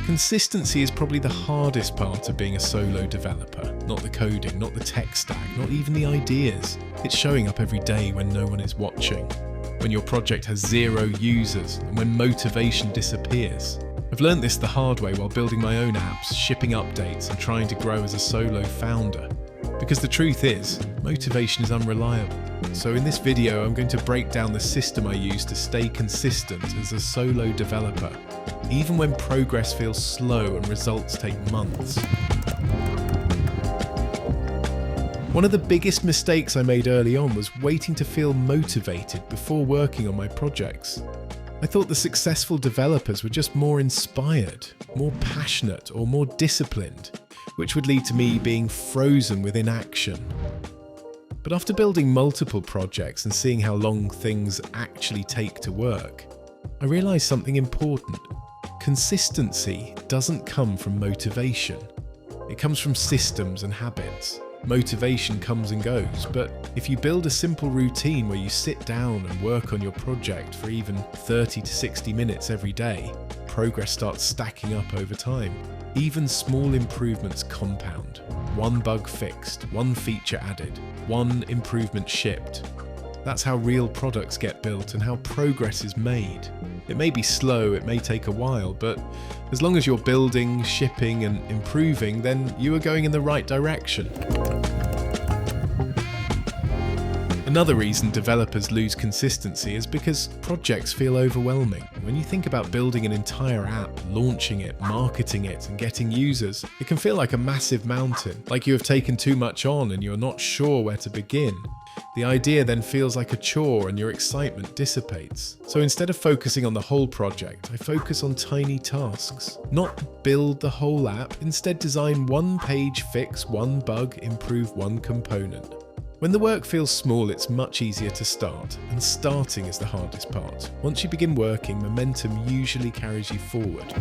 Consistency is probably the hardest part of being a solo developer. Not the coding, not the tech stack, not even the ideas. It's showing up every day when no one is watching, when your project has 0 users, and when motivation disappears. I've learned this the hard way while building my own apps, shipping updates, and trying to grow as a solo founder. Because the truth is, motivation is unreliable. So in this video, I'm going to break down the system I use to stay consistent as a solo developer, even when progress feels slow and results take months. One of the biggest mistakes I made early on was waiting to feel motivated before working on my projects. I thought the successful developers were just more inspired, more passionate, or more disciplined, which would lead to me being frozen with inaction. But after building multiple projects and seeing how long things actually take to work, I realized something important. Consistency doesn't come from motivation. It comes from systems and habits. Motivation comes and goes, but if you build a simple routine where you sit down and work on your project for even 30 to 60 minutes every day, progress starts stacking up over time. Even small improvements compound. One bug fixed, one feature added, one improvement shipped. That's how real products get built and how progress is made. It may be slow, it may take a while, but as long as you're building, shipping, and improving, then you are going in the right direction. Another reason developers lose consistency is because projects feel overwhelming. When you think about building an entire app, launching it, marketing it, and getting users, it can feel like a massive mountain, like you have taken too much on and you're not sure where to begin. The idea then feels like a chore and your excitement dissipates. So instead of focusing on the whole project, I focus on tiny tasks. Not build the whole app, instead design one page, fix one bug, improve one component. When the work feels small, it's much easier to start, and starting is the hardest part. Once you begin working, momentum usually carries you forward.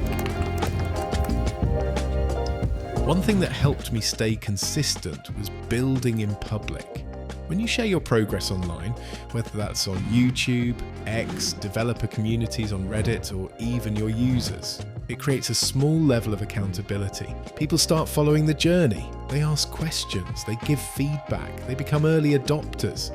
One thing that helped me stay consistent was building in public. When you share your progress online, whether that's on YouTube, X, developer communities on Reddit, or even your users, it creates a small level of accountability. People start following the journey. They ask questions, they give feedback, they become early adopters.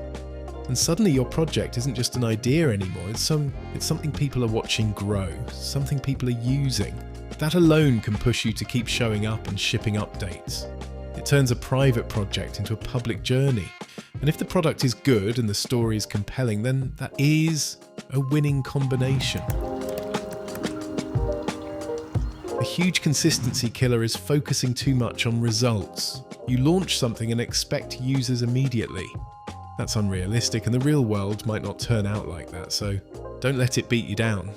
And suddenly your project isn't just an idea anymore, it's something people are watching grow, something people are using. That alone can push you to keep showing up and shipping updates. It turns a private project into a public journey. And if the product is good and the story is compelling, then that is a winning combination. A huge consistency killer is focusing too much on results. You launch something and expect users immediately. That's unrealistic, and the real world might not turn out like that, so don't let it beat you down.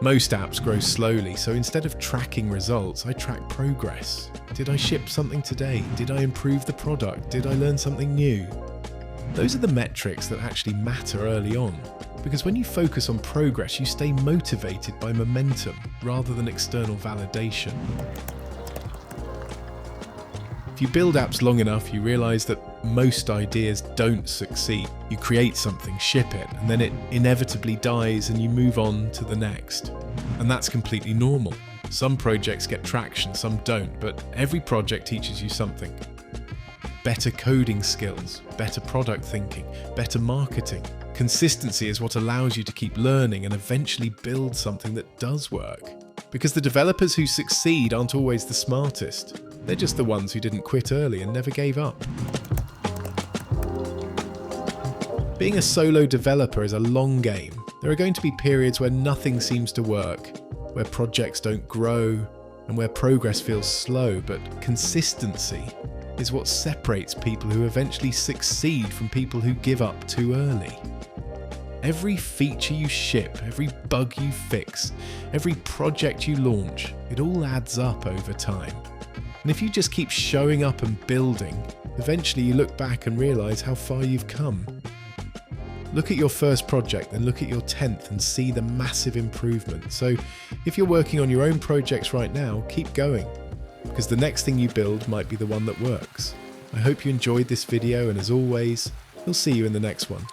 Most apps grow slowly, so instead of tracking results, I track progress. Did I ship something today? Did I improve the product? Did I learn something new? Those are the metrics that actually matter early on, because when you focus on progress, you stay motivated by momentum rather than external validation. If you build apps long enough, you realize that most ideas don't succeed. You create something, ship it, and then it inevitably dies and you move on to the next. And that's completely normal. Some projects get traction, some don't, but every project teaches you something. Better coding skills, better product thinking, better marketing. Consistency is what allows you to keep learning and eventually build something that does work. Because the developers who succeed aren't always the smartest. They're just the ones who didn't quit early and never gave up. Being a solo developer is a long game. There are going to be periods where nothing seems to work, where projects don't grow, and where progress feels slow, but consistency is what separates people who eventually succeed from people who give up too early. Every feature you ship, every bug you fix, every project you launch, it all adds up over time. And if you just keep showing up and building, eventually you look back and realize how far you've come. Look at your first project, then look at your 10th and see the massive improvement. So if you're working on your own projects right now, keep going, because the next thing you build might be the one that works. I hope you enjoyed this video, and as always, we'll see you in the next one.